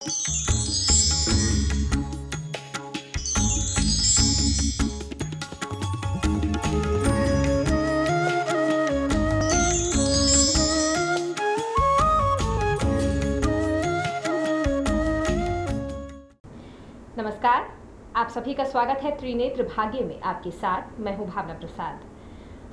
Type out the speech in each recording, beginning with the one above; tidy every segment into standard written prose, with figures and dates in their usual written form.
नमस्कार, आप सभी का स्वागत है त्रिनेत्र भाग्य में। आपके साथ मैं हूं भावना प्रसाद।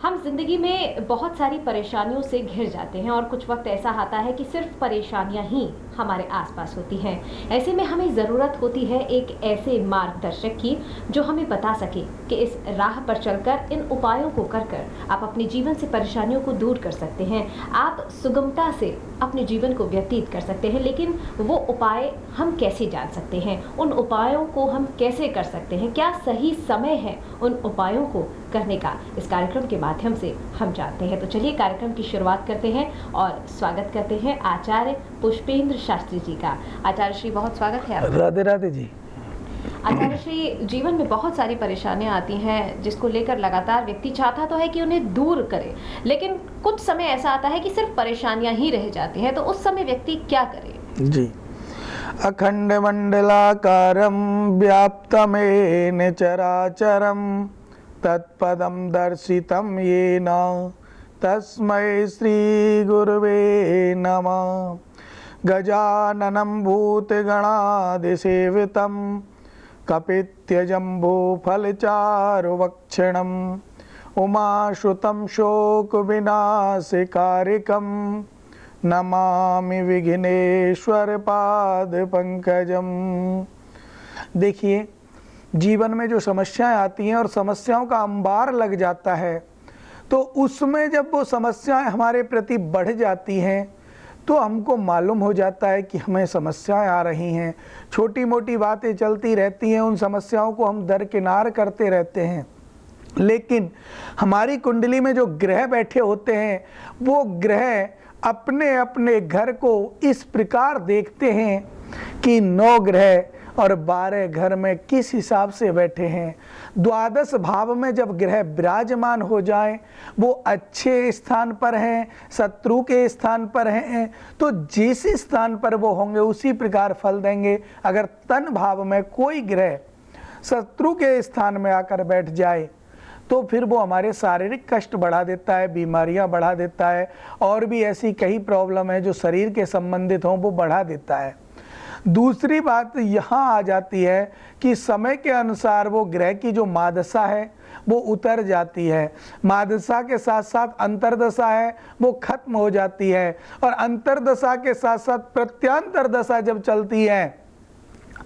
हम जिंदगी में बहुत सारी परेशानियों से घिर जाते हैं और कुछ वक्त ऐसा आता है कि सिर्फ परेशानियां ही हमारे आसपास होती हैं। ऐसे में हमें ज़रूरत होती है एक ऐसे मार्गदर्शक की जो हमें बता सके कि इस राह पर चलकर इन उपायों को कर आप अपने जीवन से परेशानियों को दूर कर सकते हैं। आप सुगमता से अपने जीवन को व्यतीत कर सकते हैं। लेकिन वो उपाय हम कैसे जान सकते हैं, उन उपायों को हम कैसे कर सकते हैं, क्या सही समय है उन उपायों को करने का, इस कार्यक्रम के माध्यम से हम जानते हैं। तो चलिए कार्यक्रम की शुरुआत करते हैं और स्वागत करते हैं आचार्य पुष्पेंद्र शास्त्री जी का। आचार्य श्री, बहुत स्वागत है आपका। राधे राधे जी। आचार्य श्री, जीवन में बहुत सारी परेशानियां आती हैं जिसको लेकर लगातार व्यक्ति चाहता तो है कि उन्हें दूर करे, लेकिन कुछ समय ऐसा आता है कि सिर्फ परेशानियां ही रह जाती हैं। तो उस समय व्यक्ति क्या करे? जी, अखंड मंडलाकारं व्याप्तमेन चराचरं तत्पदं दर्शितं येन तस्मै श्री गुरुवे नमः। गजाननं भूतगणादिसेवितं कपित्यजम्बूफलचारुवक्षणम् उमाश्रुतं शोकविनाशकारिकं नमामि विघ्नेश्वर पाद पंकजम। देखिए, जीवन में जो समस्याएं आती हैं और समस्याओं का अंबार लग जाता है, तो उसमें जब वो समस्याएं हमारे प्रति बढ़ जाती हैं तो हमको मालूम हो जाता है कि हमें समस्याएं आ रही हैं। छोटी मोटी बातें चलती रहती हैं, उन समस्याओं को हम दरकिनार करते रहते हैं। लेकिन हमारी कुंडली में जो ग्रह बैठे होते हैं, वो ग्रह अपने अपने घर को इस प्रकार देखते हैं कि 9 ग्रह और 12 घर में किस हिसाब से बैठे हैं। 12 भाव में जब ग्रह विराजमान हो जाएं, वो अच्छे स्थान पर हैं, शत्रु के स्थान पर हैं, तो जिस स्थान पर वो होंगे उसी प्रकार फल देंगे। अगर तन भाव में कोई ग्रह शत्रु के स्थान में आकर बैठ जाए तो फिर वो हमारे शारीरिक कष्ट बढ़ा देता है, बीमारियां बढ़ा देता है, और भी ऐसी कई प्रॉब्लम है जो शरीर के संबंधित हों वो बढ़ा देता है। दूसरी बात यहाँ आ जाती है कि समय के अनुसार वो ग्रह की जो महादशा है वो उतर जाती है, महादशा के साथ साथ अंतरदशा है वो खत्म हो जाती है, और अंतरदशा के साथ साथ प्रत्यांतर दशा जब चलती है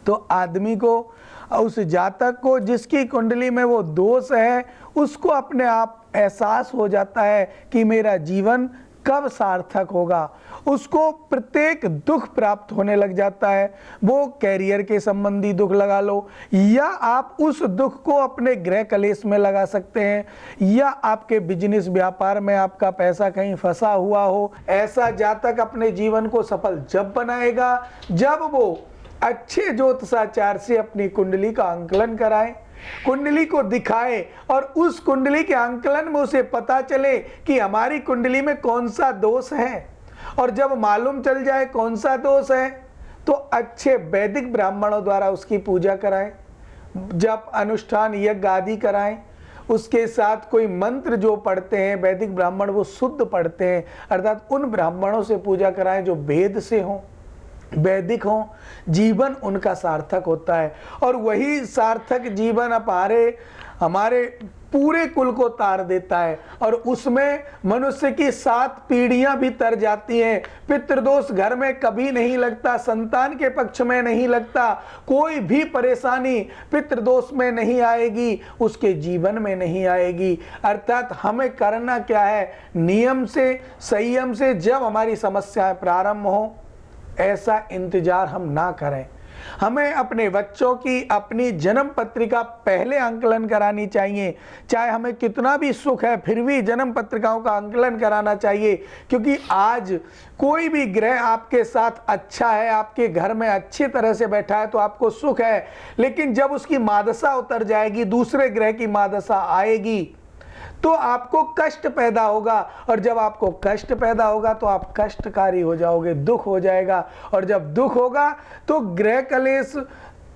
तो आदमी को, उस जातक को जिसकी कुंडली में वो दोष है, उसको अपने आप एहसास हो जाता है कि मेरा जीवन कब सार्थक होगा। उसको प्रत्येक दुख प्राप्त होने लग जाता है। वो कैरियर के संबंधी दुख लगा लो, या आप उस दुख को अपने गृह कलेश में लगा सकते हैं, या आपके बिजनेस व्यापार में आपका पैसा कहीं फंसा हुआ हो। ऐसा जातक अपने जीवन को सफल जब बनाएगा जब वो अच्छे ज्योतिषाचार्य से अपनी कुंडली का आंकलन कराए, कुंडली को दिखाए, और उस कुंडली के आंकलन में उसे पता चले कि हमारी कुंडली में कौन सा दोष है। और जब मालूम चल जाए कौन सा दोष है तो अच्छे वैदिक ब्राह्मणों द्वारा उसकी पूजा कराएं, जप अनुष्ठान यज्ञ आदि कराएं। उसके साथ कोई मंत्र जो पढ़ते हैं वैदिक ब्राह्मण वो शुद्ध पढ़ते हैं, अर्थात उन ब्राह्मणों से पूजा कराएं जो वेद से हों, वैदिक हों। जीवन उनका सार्थक होता है, और वही सार्थक जीवन हमारे पूरे कुल को तार देता है, और उसमें मनुष्य की 7 पीढ़ियां भी तर जाती हैं। पितृदोष घर में कभी नहीं लगता, संतान के पक्ष में नहीं लगता, कोई भी परेशानी पितृदोष में नहीं आएगी, उसके जीवन में नहीं आएगी। अर्थात हमें करना क्या है, नियम से, संयम से जब हमारी समस्याएं प्रारंभ हो, ऐसा इंतजार हम ना करें। हमें अपने बच्चों की अपनी जन्म पत्रिका पहले आंकलन करानी चाहिए। चाहे हमें कितना भी सुख है फिर भी जन्म पत्रिकाओं का आंकलन कराना चाहिए, क्योंकि आज कोई भी ग्रह आपके साथ अच्छा है, आपके घर में अच्छी तरह से बैठा है तो आपको सुख है, लेकिन जब उसकी महादशा उतर जाएगी, दूसरे ग्रह की महादशा आएगी, तो आपको कष्ट पैदा होगा, और जब आपको कष्ट पैदा होगा तो आप कष्टकारी हो जाओगे, दुख हो जाएगा, और जब दुख होगा तो ग्रह कलेश,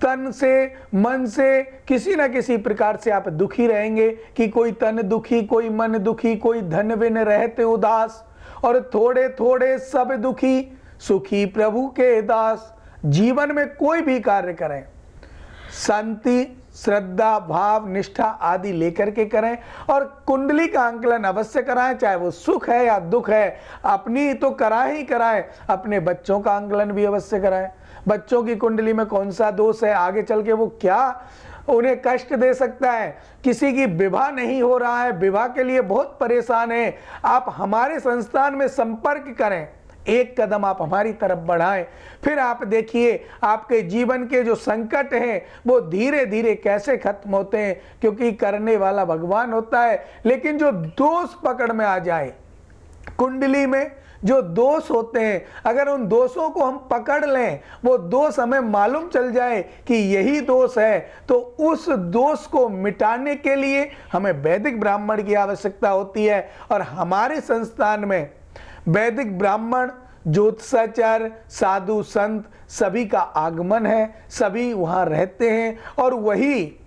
तन से, मन से किसी न किसी प्रकार से आप दुखी रहेंगे कि कोई तन दुखी, कोई मन दुखी, कोई धन बिन रहते उदास, और थोड़े थोड़े सब दुखी, सुखी प्रभु के दास। जीवन में कोई भी कार्य करें, शांति, श्रद्धा, भाव, निष्ठा आदि लेकर के करें, और कुंडली का आंकलन अवश्य कराएं, चाहे वो सुख है या दुख है, अपनी तो कराएं ही कराएं, अपने बच्चों का आंकलन भी अवश्य कराएं। बच्चों की कुंडली में कौन सा दोष है, आगे चल के वो क्या उन्हें कष्ट दे सकता है। किसी की विवाह नहीं हो रहा है, विवाह के लिए बहुत परेशान है, आप हमारे संस्थान में संपर्क करें, एक कदम आप हमारी तरफ बढ़ाएं, फिर आप देखिए आपके जीवन के जो संकट हैं वो धीरे धीरे कैसे खत्म होते हैं, क्योंकि करने वाला भगवान होता है। लेकिन जो दोष पकड़ में आ जाए, कुंडली में जो दोष होते हैं, अगर उन दोषों को हम पकड़ लें, वो दोष हमें मालूम चल जाए कि यही दोष है, तो उस दोष को मिटाने के लिए हमें वैदिक ब्राह्मण की आवश्यकता होती है। और हमारे संस्थान में वैदिक ब्राह्मण, ज्योतिषाचार्य, साधु संत सभी का आगमन है, सभी वहां रहते हैं, और वही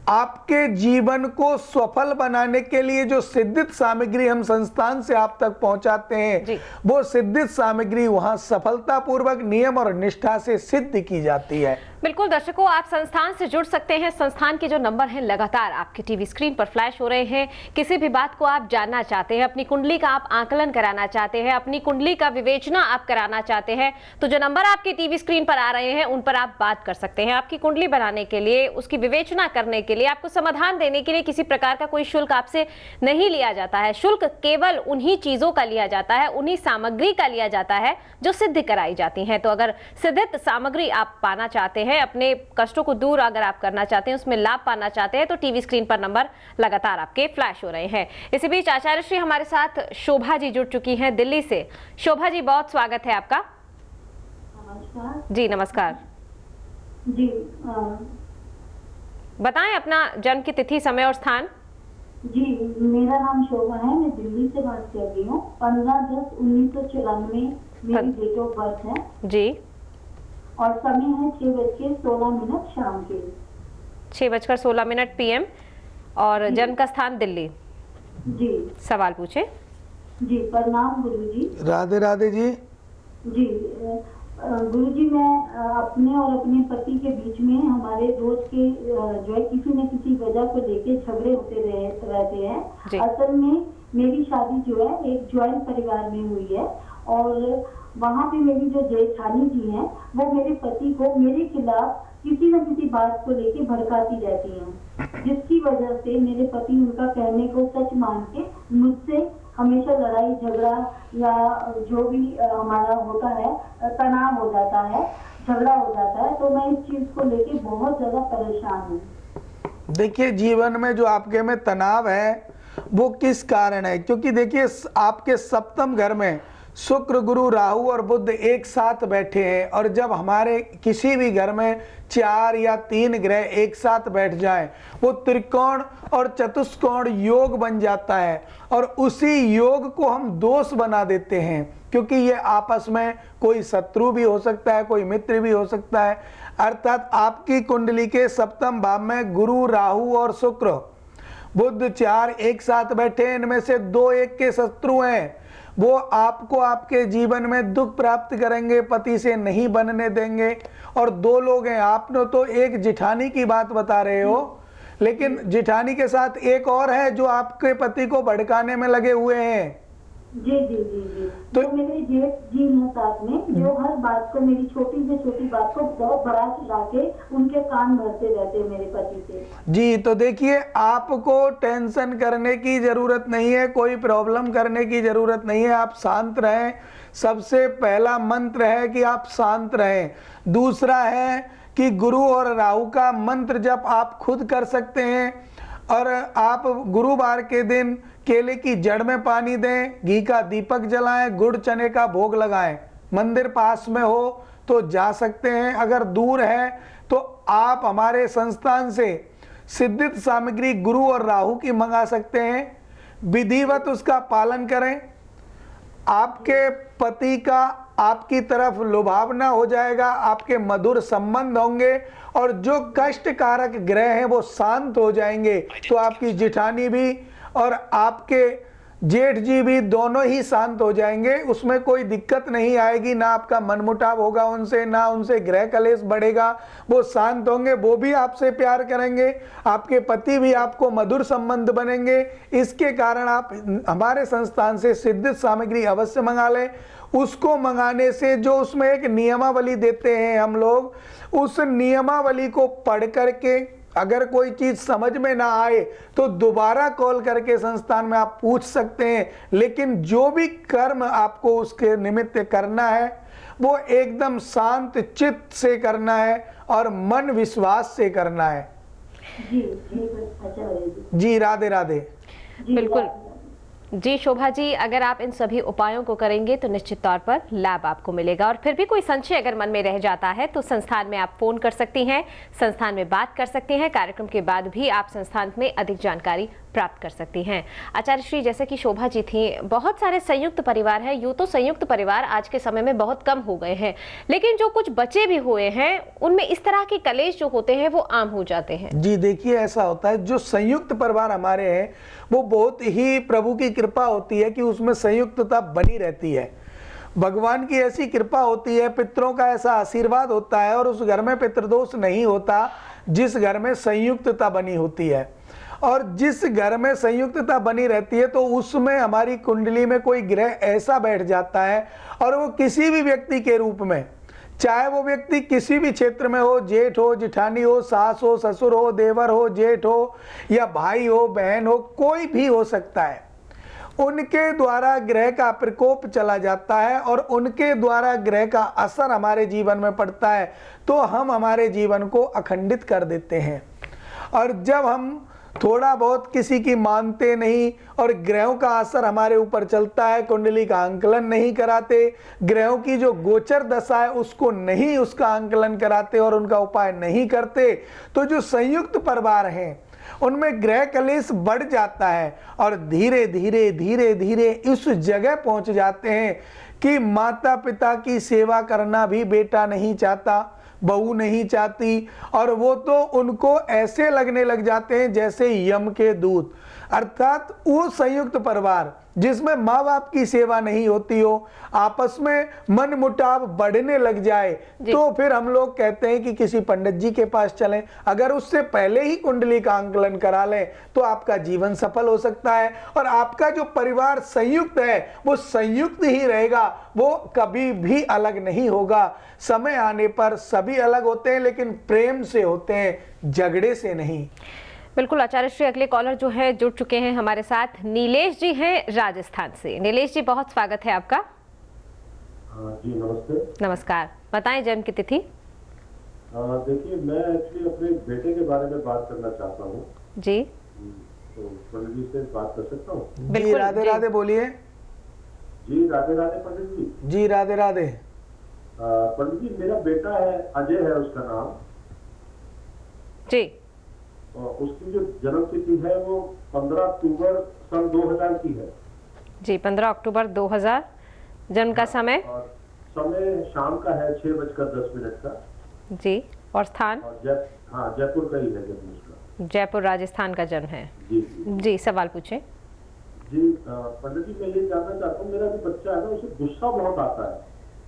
आपके जीवन को सफल बनाने के लिए जो सिद्धित सामग्री हम संस्थान से आप तक पहुंचाते हैं, वो सिद्धित सामग्री वहां सफलतापूर्वक नियम और निष्ठा से सिद्ध की जाती है। बिल्कुल दर्शकों, आप संस्थान से जुड़ सकते हैं। संस्थान के जो नंबर हैं लगातार आपके टीवी स्क्रीन पर फ्लैश हो रहे हैं। किसी भी बात को आप जानना चाहते हैं, अपनी कुंडली का आप आकलन कराना चाहते हैं, अपनी कुंडली का विवेचना आप कराना चाहते हैं, तो जो नंबर आपके टीवी स्क्रीन पर आ रहे हैं उन पर आप बात कर सकते हैं। आपकी कुंडली बनाने के लिए, उसकी विवेचना करने के लिए, आपको समाधान देने के लिए किसी प्रकार का कोई शुल्क आपसे नहीं लिया जाता है। शुल्क केवल उन्हीं चीजों का लिया जाता है, उन्हीं सामग्री का लिया जाता है जो सिद्ध कराई जाती है। तो अगर सिद्धित सामग्री आप पाना चाहते हैं, अपने कष्टों को दूर अगर आप करना चाहते हैं, उसमें लाभ पाना चाहते हैं, तो टीवी स्क्रीन पर नंबर लगातार आपके फ्लैश हो रहे हैं। इसी बीच आचार्य श्री हमारे साथ शोभा जी जुड़ चुकी हैं दिल्ली से। शोभा जी, बहुत स्वागत है आपका। नमस्कार जी नमस्कार जी। बताएं अपना जन्म की तिथि, समय और स्थान। जी, मेरा नाम शोभा है, मैं दिल्ली से बात कर रही हूँ। 15/10/1994 मेरी डेट ऑफ बर्थ है जी, और समय है 6:16 शाम के। 6:16 PM, और जन्म का स्थान दिल्ली। जी, सवाल पूछे। जी प्रणाम गुरुजी। राधे राधे जी। जी गुरुजी, मैं अपने और अपने पति के बीच में हमारे रोज के जो है किसी न किसी वजह को लेके झगड़े होते रहते हैं। असल में मेरी शादी जो है एक ज्वाइंट परिवार में हुई है, और वहाँ पे मेरी जो जेठानी जी हैं वो मेरे पति को मेरे खिलाफ किसी न किसी बात को लेके भड़काती रहती हैं, जिसकी वजह से मेरे पति उनका कहने को सच मान के मुझसे हमेशा लड़ाई झगड़ा या जो भी हमारा होता है, तनाव हो जाता है, झगड़ा हो जाता है। तो मैं इस चीज को लेके बहुत ज्यादा परेशान हूँ। देखिए, जीवन में जो आपके में तनाव है वो किस कारण है, क्योंकि देखिए आपके सप्तम घर में शुक्र, गुरु, राहु और बुध एक साथ बैठे हैं, और जब हमारे किसी भी घर में 4 या 3 ग्रह एक साथ बैठ जाएं, वो त्रिकोण और चतुष्कोण योग बन जाता है, और उसी योग को हम दोष बना देते हैं, क्योंकि ये आपस में कोई शत्रु भी हो सकता है, कोई मित्र भी हो सकता है। अर्थात आपकी कुंडली के सप्तम भाव में गुरु, राहु और शुक्र, बुध 4 एक साथ बैठे, इनमें से 2 एक के शत्रु हैं। वो आपको आपके जीवन में दुख प्राप्त करेंगे, पति से नहीं बनने देंगे। और 2 लोग हैं, आपने तो एक जिठानी की बात बता रहे हो, लेकिन जिठानी के साथ एक और है जो आपके पति को भड़काने में लगे हुए हैं। जी जी जी जी। तो मेरे जेठ जी हैं साथ में, जो हर बात को, मेरी छोटी से छोटी बात को बहुत बड़ा चला के उनके कान भरते रहते हैं मेरे पति से। जी, तो देखिए, आपको टेंशन करने की जरूरत नहीं है, कोई प्रॉब्लम करने की जरूरत नहीं है, आप शांत रहें। सबसे पहला मंत्र है कि आप शांत रहें। दूसरा है कि गुरु और राहु का मंत्र जप आप खुद कर सकते हैं, और आप गुरुवार के दिन केले की जड़ में पानी दें, घी का दीपक जलाएं, गुड़ चने का भोग लगाएं। मंदिर पास में हो तो जा सकते हैं, अगर दूर है तो आप हमारे संस्थान से सिद्धित सामग्री गुरु और राहु की मंगा सकते हैं। विधिवत उसका पालन करें। आपके पति का आपकी तरफ लुभावना हो जाएगा, आपके मधुर संबंध होंगे और जो कष्ट कारक ग्रह हैं वो शांत हो जाएंगे। तो आपकी जेठानी भी और आपके जेठ जी भी दोनों ही शांत हो जाएंगे, उसमें कोई दिक्कत नहीं आएगी। ना आपका मनमुटाव होगा उनसे, ना उनसे ग्रह कलेश बढ़ेगा, वो शांत होंगे, वो भी आपसे प्यार करेंगे, आपके पति भी आपको मधुर संबंध बनेंगे। इसके कारण आप हमारे संस्थान से सिद्ध सामग्री अवश्य मंगा लें। उसको मंगाने से जो उसमें एक नियमावली देते हैं हम लोग, उस नियमावली को पढ़ करके अगर कोई चीज समझ में ना आए तो दोबारा कॉल करके संस्थान में आप पूछ सकते हैं। लेकिन जो भी कर्म आपको उसके निमित्त करना है वो एकदम शांत चित्त से करना है और मन विश्वास से करना है। जी अच्छा जी राधे राधे। बिल्कुल जी शोभा जी, अगर आप इन सभी उपायों को करेंगे तो निश्चित तौर पर लाभ आपको मिलेगा। और फिर भी कोई संशय अगर मन में रह जाता है तो संस्थान में आप फोन कर सकती हैं, संस्थान में बात कर सकती हैं। कार्यक्रम के बाद भी आप संस्थान में अधिक जानकारी प्राप्त कर सकती हैं। आचार्य श्री, जैसे कि शोभा जी थी, बहुत सारे संयुक्त परिवार हैं। यूँ तो संयुक्त परिवार आज के समय में बहुत कम हो गए हैं, लेकिन जो कुछ बचे भी हुए हैं उनमें इस तरह के कलेश जो होते हैं वो आम हो जाते हैं। जी देखिए, ऐसा होता है, जो संयुक्त परिवार हमारे हैं वो बहुत ही प्रभु की कृपा होती है कि उसमें संयुक्तता बनी रहती है। भगवान की ऐसी कृपा होती है, पितरों का ऐसा आशीर्वाद होता है और उस घर में पितृदोष नहीं होता जिस घर में संयुक्तता बनी होती है। और जिस घर में संयुक्तता बनी रहती है तो उसमें हमारी कुंडली में कोई ग्रह ऐसा बैठ जाता है और वो किसी भी व्यक्ति के रूप में, चाहे वो व्यक्ति किसी भी क्षेत्र में हो, जेठ हो, जिठानी हो, सास हो, ससुर हो, देवर हो, जेठ हो या भाई हो, बहन हो, कोई भी हो सकता है, उनके द्वारा ग्रह का प्रकोप चला जाता है और उनके द्वारा ग्रह का असर हमारे जीवन में पड़ता है तो हम हमारे जीवन को अखंडित कर देते हैं। और जब हम थोड़ा बहुत किसी की मानते नहीं और ग्रहों का असर हमारे ऊपर चलता है, कुंडली का आंकलन नहीं कराते, ग्रहों की जो गोचर दशा है उसको नहीं उसका आंकलन कराते और उनका उपाय नहीं करते, तो जो संयुक्त परिवार हैं उनमें ग्रह कलेश बढ़ जाता है और धीरे धीरे धीरे धीरे इस जगह पहुंच जाते हैं कि माता पिता की सेवा करना भी बेटा नहीं चाहता, बहू नहीं चाहती, और वो तो उनको ऐसे लगने लग जाते हैं जैसे यम के दूत। अर्थात वो संयुक्त परिवार जिसमें माँ बाप की सेवा नहीं होती हो, आपस में मन मुटाव बढ़ने लग जाए तो फिर हम लोग कहते हैं कि किसी पंडित जी के पास चलें। अगर उससे पहले ही कुंडली का आंकलन करा लें तो आपका जीवन सफल हो सकता है और आपका जो परिवार संयुक्त है वो संयुक्त ही रहेगा, वो कभी भी अलग नहीं होगा। समय आने पर सभी अलग होते हैं लेकिन प्रेम से होते हैं, झगड़े से नहीं। बिल्कुल आचार्य श्री, अगले कॉलर जो है जुड़ चुके हैं हमारे साथ, नीलेश जी हैं राजस्थान से। नीलेश जी, बहुत स्वागत है आपका। जी नमस्ते। नमस्कार, बताएं जन्म की तिथि। देखिए, मैं एक्चुअली अपने बेटे के बारे में बात करना चाहता हूँ। जी तो पंडित जी से बात कर सकता हूँ? जी राधे राधे, बोलिए। जी राधे राधे पंडित जी। जी राधे राधे। पंडित जी, मेरा बेटा है, अजय है उसका नाम जी। उसकी जो जन्म तिथि है वो 15 अक्टूबर सन 2000 की है। जी 15 अक्टूबर 2000। जन्म का समय? समय शाम का है 6:10 का। जी, और स्थान? जयपुर का ही है जन्म उसका। जयपुर राजस्थान का जन्म है। जी सवाल पूछें। जी पंडित जी, मैं ये जानना चाहता हूँ, मेरा जो बच्चा है ना उसे गुस्सा बहुत आता है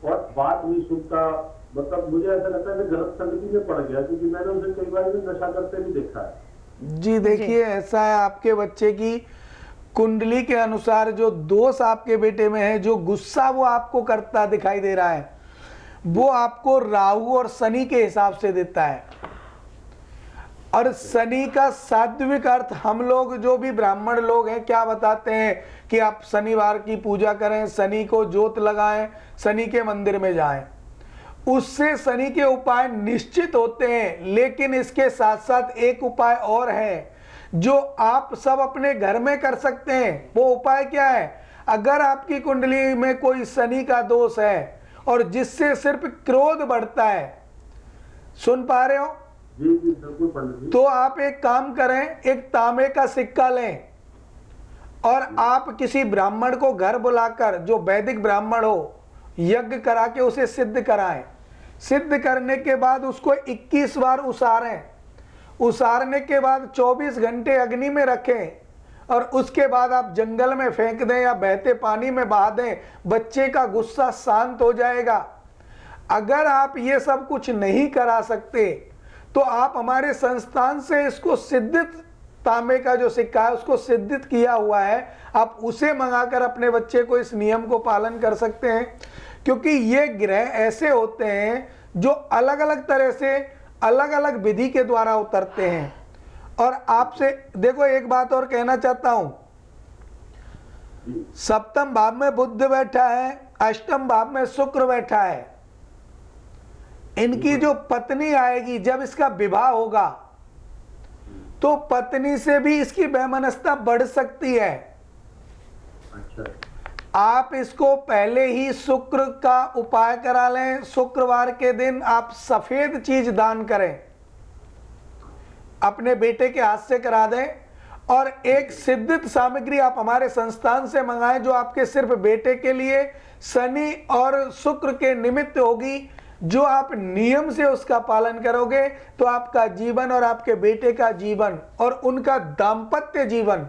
और बात नहीं सुनता। मतलब मुझे ऐसा लगता है कि गलत संगति में पड़ गया, क्योंकि मैंने उसे कई बार नशा करते भी देखा है। जी देखिए, ऐसा है, आपके बच्चे की कुंडली के अनुसार जो दोष आपके बेटे में है, जो गुस्सा वो आपको करता दिखाई दे रहा है, वो आपको राहु और शनि के हिसाब से देता है। और शनि का सात्विक अर्थ हम लोग जो भी ब्राह्मण लोग हैं क्या बताते हैं कि आप शनिवार की पूजा करें, शनि को जोत लगाएं, शनि के मंदिर में जाएं, उससे शनि के उपाय निश्चित होते हैं। लेकिन इसके साथ साथ एक उपाय और है जो आप सब अपने घर में कर सकते हैं। वो उपाय क्या है? अगर आपकी कुंडली में कोई शनि का दोष है और जिससे सिर्फ क्रोध बढ़ता है, सुन पा रहे हो? जी बिल्कुल पंडित जी। तो आप एक काम करें, एक तांबे का सिक्का लें और आप किसी ब्राह्मण को घर बुलाकर, जो वैदिक ब्राह्मण हो, यज्ञ करा के उसे सिद्ध कराएं। सिद्ध करने के बाद उसको 21 बार उसारें। उसारने के बाद 24 घंटे अग्नि में रखें और उसके बाद आप जंगल में फेंक दें या बहते पानी में बहा दें। बच्चे का गुस्सा शांत हो जाएगा। अगर आप ये सब कुछ नहीं करा सकते तो आप हमारे संस्थान से इसको सिद्धित, तांबे का जो सिक्का है उसको सिद्धित किया हुआ है, आप उसे मंगाकर अपने बच्चे को इस नियम को पालन कर सकते हैं। क्योंकि ये ग्रह ऐसे होते हैं जो अलग अलग तरह से अलग अलग विधि के द्वारा उतरते हैं। और आपसे देखो एक बात और कहना चाहता हूं, सप्तम भाव में बुध बैठा है, अष्टम भाव में शुक्र बैठा है। इनकी जो पत्नी आएगी, जब इसका विवाह होगा तो पत्नी से भी इसकी वैमनस्यता बढ़ सकती है। अच्छा। आप इसको पहले ही शुक्र का उपाय करा लें। शुक्रवार के दिन आप सफेद चीज दान करें, अपने बेटे के हाथ से करा दें। और एक सिद्धित सामग्री आप हमारे संस्थान से मंगाएं जो आपके सिर्फ बेटे के लिए शनि और शुक्र के निमित्त होगी। जो आप नियम से उसका पालन करोगे तो आपका जीवन और आपके बेटे का जीवन और उनका दाम्पत्य जीवन,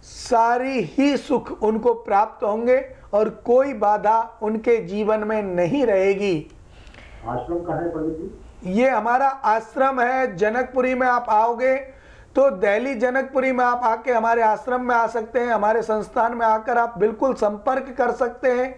सारी ही सुख उनको प्राप्त होंगे और कोई बाधा उनके जीवन में नहीं रहेगी। आश्रम कहाँ है पंडित जी? ये हमारा आश्रम है जनकपुरी में। आप आओगे तो दिल्ली जनकपुरी में आप आके हमारे आश्रम में आ सकते हैं। हमारे संस्थान में आकर आप बिल्कुल संपर्क कर सकते हैं।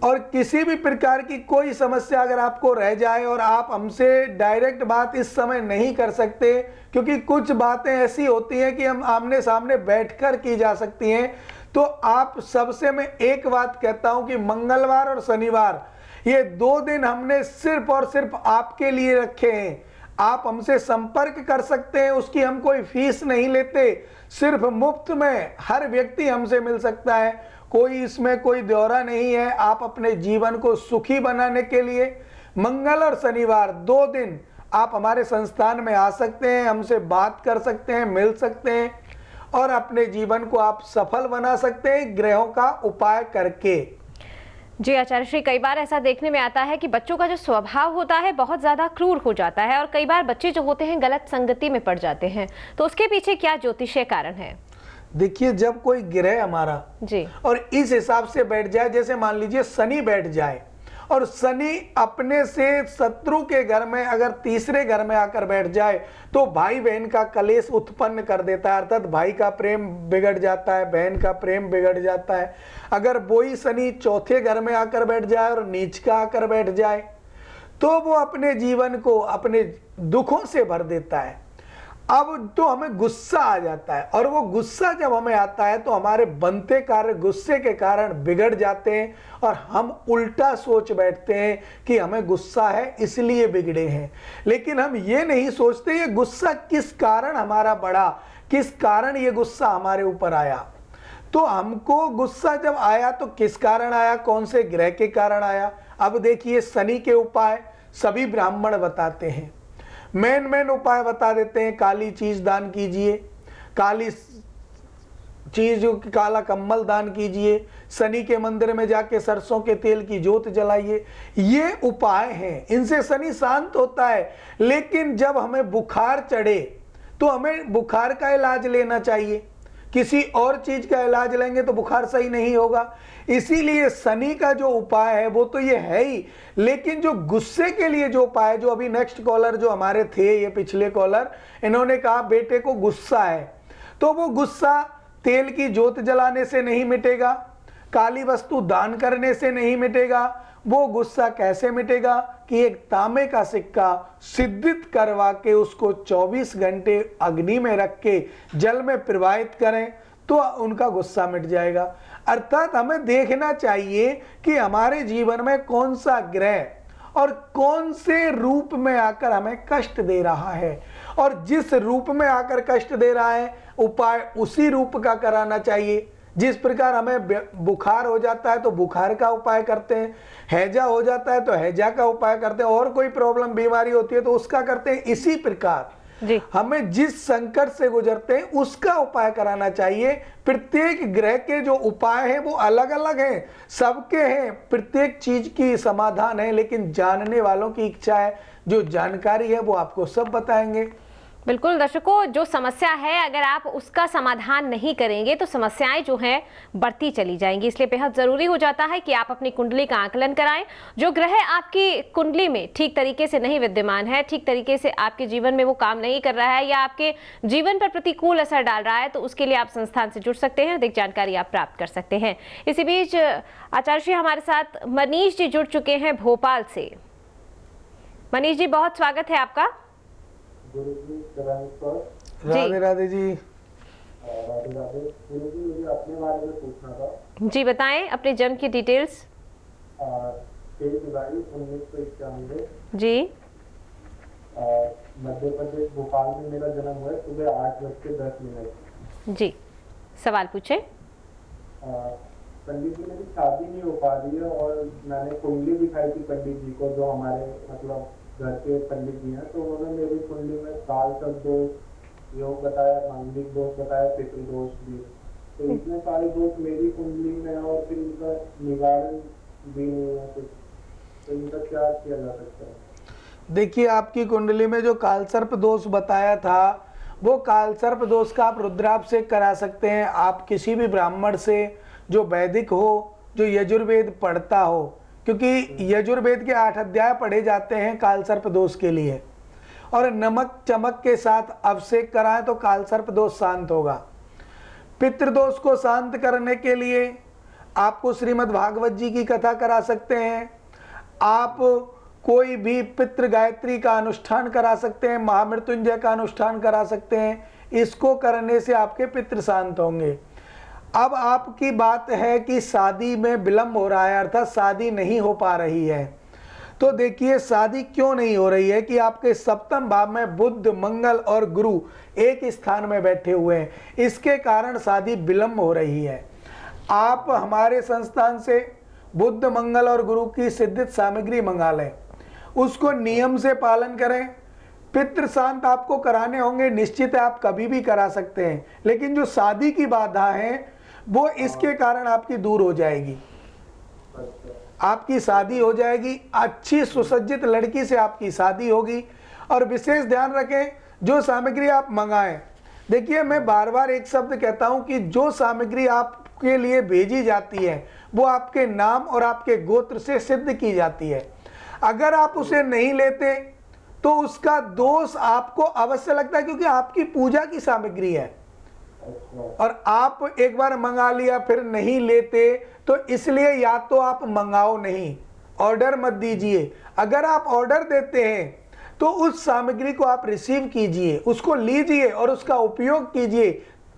और किसी भी प्रकार की कोई समस्या अगर आपको रह जाए और आप हमसे डायरेक्ट बात इस समय नहीं कर सकते, क्योंकि कुछ बातें ऐसी होती हैं कि हम आमने सामने बैठकर की जा सकती हैं, तो आप सबसे मैं एक बात कहता हूं कि मंगलवार और शनिवार ये 2 दिन हमने सिर्फ और सिर्फ आपके लिए रखे हैं। आप हमसे संपर्क कर सकते हैं, उसकी हम कोई फीस नहीं लेते, सिर्फ मुफ्त में हर व्यक्ति हमसे मिल सकता है। कोई इसमें कोई द्योरा नहीं है। आप अपने जीवन को सुखी बनाने के लिए मंगल और शनिवार 2 दिन आप हमारे संस्थान में आ सकते हैं, हमसे बात कर सकते हैं, मिल सकते हैं और अपने जीवन को आप सफल बना सकते हैं ग्रहों का उपाय करके। जी आचार्य श्री, कई बार ऐसा देखने में आता है कि बच्चों का जो स्वभाव होता है बहुत ज्यादा क्रूर हो जाता है और कई बार बच्चे जो होते हैं गलत संगति में पड़ जाते हैं, तो उसके पीछे क्या ज्योतिषीय कारण है? देखिए, जब कोई ग्रह हमारा जी और इस हिसाब से बैठ जाए, जैसे मान लीजिए शनि बैठ जाए और शनि अपने से शत्रु के घर में अगर तीसरे घर में आकर बैठ जाए तो भाई बहन का कलेश उत्पन्न कर देता है, अर्थात भाई का प्रेम बिगड़ जाता है, बहन का प्रेम बिगड़ जाता है। अगर वही शनि चौथे घर में आकर बैठ जाए और नीच का आकर बैठ जाए तो वो अपने जीवन को अपने दुखों से भर देता है। अब तो हमें गुस्सा आ जाता है और वो गुस्सा जब हमें आता है तो हमारे बनते कार्य गुस्से के कारण बिगड़ जाते हैं और हम उल्टा सोच बैठते हैं कि हमें गुस्सा है इसलिए बिगड़े हैं। लेकिन हम ये नहीं सोचते ये गुस्सा किस कारण हमारा बढ़ा, किस कारण ये गुस्सा हमारे ऊपर आया। तो हमको गुस्सा जब आया तो किस कारण आया, कौन से ग्रह के कारण आया। अब देखिए, शनि के उपाय सभी ब्राह्मण बताते हैं, मेन उपाय बता देते हैं। काली चीज दान कीजिए, काली चीज काला कम्बल दान कीजिए, शनि के मंदिर में जाके सरसों के तेल की जोत जलाइए। ये उपाय हैं, इनसे शनि शांत होता है। लेकिन जब हमें बुखार चढ़े तो हमें बुखार का इलाज लेना चाहिए, किसी और चीज का इलाज लेंगे तो बुखार सही नहीं होगा। इसीलिए शनि का जो उपाय है वो तो ये है ही, लेकिन जो गुस्से के लिए जो उपाय, जो अभी नेक्स्ट कॉलर जो हमारे थे, ये पिछले कॉलर, इन्होंने कहा बेटे को गुस्सा है, तो वो गुस्सा तेल की जोत जलाने से नहीं मिटेगा, काली वस्तु दान करने से नहीं मिटेगा। वो गुस्सा कैसे मिटेगा कि एक तांबे का सिक्का सिद्धित करवा के उसको 24 घंटे अग्नि में रख के जल में प्रवाहित करें तो उनका गुस्सा मिट जाएगा। अर्थात हमें देखना चाहिए कि हमारे जीवन में कौन सा ग्रह और कौन से रूप में आकर हमें कष्ट दे रहा है, और जिस रूप में आकर कष्ट दे रहा है उपाय उसी रूप का कराना चाहिए। जिस प्रकार हमें बुखार हो जाता है तो बुखार का उपाय करते हैं, हैजा हो जाता है तो हैजा का उपाय करते हैं, और कोई प्रॉब्लम बीमारी होती है तो उसका करते हैं। इसी प्रकार जी। हमें जिस संकट से गुजरते हैं उसका उपाय कराना चाहिए। प्रत्येक ग्रह के जो उपाय हैं वो अलग अलग हैं, सबके हैं, प्रत्येक चीज की समाधान है, लेकिन जानने वालों की इच्छा है, जो जानकारी है वो आपको सब बताएंगे। बिल्कुल दर्शकों, जो समस्या है अगर आप उसका समाधान नहीं करेंगे तो समस्याएं जो हैं बढ़ती चली जाएंगी। इसलिए बेहद जरूरी हो जाता है कि आप अपनी कुंडली का आकलन कराएं। जो ग्रह आपकी कुंडली में ठीक तरीके से नहीं विद्यमान है, ठीक तरीके से आपके जीवन में वो काम नहीं कर रहा है या आपके जीवन पर प्रतिकूल असर डाल रहा है, तो उसके लिए आप संस्थान से जुड़ सकते हैं, अधिक जानकारी आप प्राप्त कर सकते हैं। इसी बीच आचार्य श्री हमारे साथ मनीष जी जुड़ चुके हैं भोपाल से। मनीष जी, बहुत स्वागत है आपका। राधे राधे जी। राधे राधे। गुरु जी, मुझे अपने बारे में पूछना था। जी बताएं अपने जन्म की डिटेल्स। 6 जुलाई 1991 जी। मध्य प्रदेश भोपाल में मेरा जन्म हुआ है, सुबह 8:10। जी, सवाल पूछे। पंडित जी, मेरी शादी नहीं हो पा रही है और मैंने कुंडली दिखाई थी पंडित जी को, जो हमारे मतलब घर के पंडित जी हैं, तो उन्होंने मेरी कुंडली में काल सर्प दोष, योग बताया, मांगलिक दोष बताया, पितृ दोष भी। तो इतने सारे दोष मेरी कुंडली में और फिर इनका निवारण भी नहीं है कुछ, तो इनका क्या किया जा सकता है? देखिए, आपकी कुंडली में जो कालसर्प दोष बताया था, वो कालसर्प दोष का आप रुद्राभिषेक करा सकते हैं। आप किसी भी ब्राह्मण से जो वैदिक हो, जो यजुर्वेद पढ़ता हो, क्योंकि यजुर्वेद के 8 अध्याय पढ़े जाते हैं कालसर्प दोष के लिए, और नमक चमक के साथ अभिषेक कराएं तो कालसर्प दोष शांत होगा। पितृदोष को शांत करने के लिए आपको श्रीमद् भागवत जी की कथा करा सकते हैं। आप कोई भी पितृ गायत्री का अनुष्ठान करा सकते हैं, महामृत्युंजय का अनुष्ठान करा सकते हैं। इसको करने से आपके पितृ शांत होंगे। अब आपकी बात है कि शादी में विलंब हो रहा है, अर्थात शादी नहीं हो पा रही है। तो देखिए, शादी क्यों नहीं हो रही है कि आपके सप्तम भाव में बुध, मंगल और गुरु एक स्थान में बैठे हुए हैं, इसके कारण शादी विलंब हो रही है। आप हमारे संस्थान से बुध, मंगल और गुरु की सिद्धित सामग्री मंगा लें, उसको नियम से पालन करें। पितृ शांत आपको कराने होंगे, निश्चित है आप कभी भी करा सकते हैं, लेकिन जो शादी की बाधा है वो इसके कारण आपकी दूर हो जाएगी। आपकी शादी हो जाएगी, अच्छी सुसज्जित लड़की से आपकी शादी होगी। और विशेष ध्यान रखें, जो सामग्री आप मंगाएं, देखिए मैं बार बार एक शब्द कहता हूं कि जो सामग्री आपके लिए भेजी जाती है वो आपके नाम और आपके गोत्र से सिद्ध की जाती है। अगर आप उसे नहीं लेते तो उसका दोष आपको अवश्य लगता है, क्योंकि आपकी पूजा की सामग्री है। और आप एक बार मंगा लिया फिर नहीं लेते, तो इसलिए या तो आप मंगाओ नहीं, ऑर्डर मत दीजिए। अगर आप ऑर्डर देते हैं तो उस सामग्री को आप रिसीव कीजिए, उसको लीजिए और उसका उपयोग कीजिए,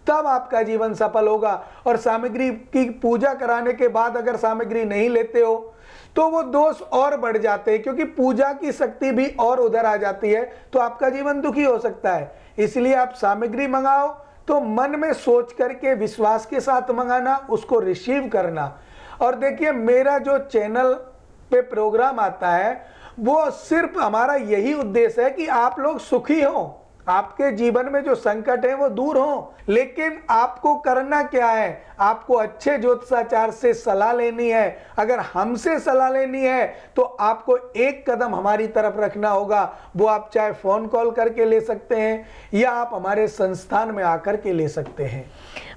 तब आपका जीवन सफल होगा। और सामग्री की पूजा कराने के बाद अगर सामग्री नहीं लेते हो तो वो दोष और बढ़ जाते हैं, क्योंकि पूजा की शक्ति भी और उधर आ जाती है, तो आपका जीवन दुखी हो सकता है। इसलिए आप सामग्री मंगाओ तो मन में सोच करके विश्वास के साथ मंगाना, उसको रिसीव करना। और देखिए, मेरा जो चैनल पे प्रोग्राम आता है वो सिर्फ हमारा यही उद्देश्य है कि आप लोग सुखी हो, आपके जीवन में जो संकट है वो दूर हो। लेकिन आपको करना क्या है, आपको अच्छे ज्योतिषाचार्य से सलाह लेनी है। अगर हमसे सलाह लेनी है तो आपको एक कदम हमारी तरफ रखना होगा। वो आप चाहे फोन कॉल करके ले सकते हैं या आप हमारे संस्थान में आकर के ले सकते हैं।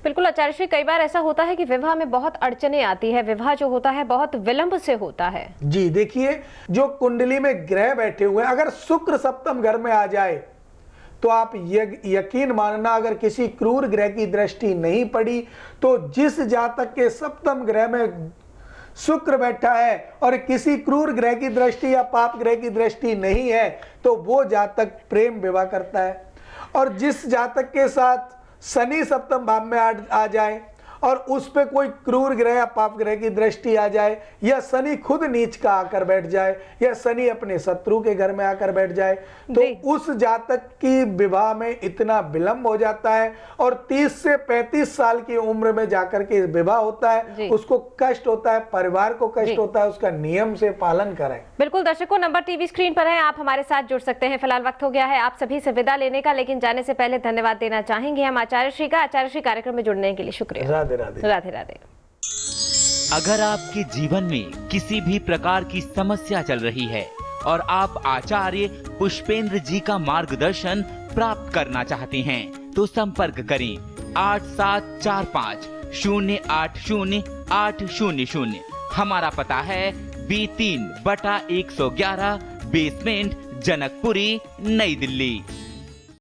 बिल्कुल आचार्य श्री, कई बार ऐसा होता है कि विवाह में बहुत अड़चने आती है, विवाह जो होता है बहुत विलंब से होता है। जी देखिए, जो कुंडली में ग्रह बैठे हुए हैं, अगर शुक्र सप्तम घर में आ जाए तो आप यकीन मानना, अगर किसी क्रूर ग्रह की दृष्टि नहीं पड़ी तो जिस जातक के सप्तम ग्रह में शुक्र बैठा है और किसी क्रूर ग्रह की दृष्टि या पाप ग्रह की दृष्टि नहीं है, तो वो जातक प्रेम विवाह करता है। और जिस जातक के साथ शनि सप्तम भाव में आ जाए और उस पे कोई क्रूर ग्रह या पाप ग्रह की दृष्टि आ जाए, या शनि खुद नीच का आकर बैठ जाए, या शनि अपने शत्रु के घर में आकर बैठ जाए, तो उस जातक की विवाह में इतना विलंब हो जाता है और 30 से 35 साल की उम्र में जाकर के विवाह होता है। उसको कष्ट होता है, परिवार को कष्ट होता है, उसका नियम से पालन करें। बिल्कुल दर्शकों, नंबर टीवी स्क्रीन पर है, आप हमारे साथ जुड़ सकते हैं। फिलहाल वक्त हो गया है आप सभी से विदा लेने का, लेकिन जाने से पहले धन्यवाद देना चाहेंगे हम आचार्य श्री का। आचार्य श्री कार्यक्रम में जुड़ने के लिए शुक्रिया। राधे राधे। राधे राधे। अगर आपके जीवन में किसी भी प्रकार की समस्या चल रही है और आप आचार्य पुष्पेंद्र जी का मार्गदर्शन प्राप्त करना चाहते हैं, तो संपर्क करें 8745080800। हमारा पता है B3/111 बेसमेंट, जनकपुरी, नई दिल्ली।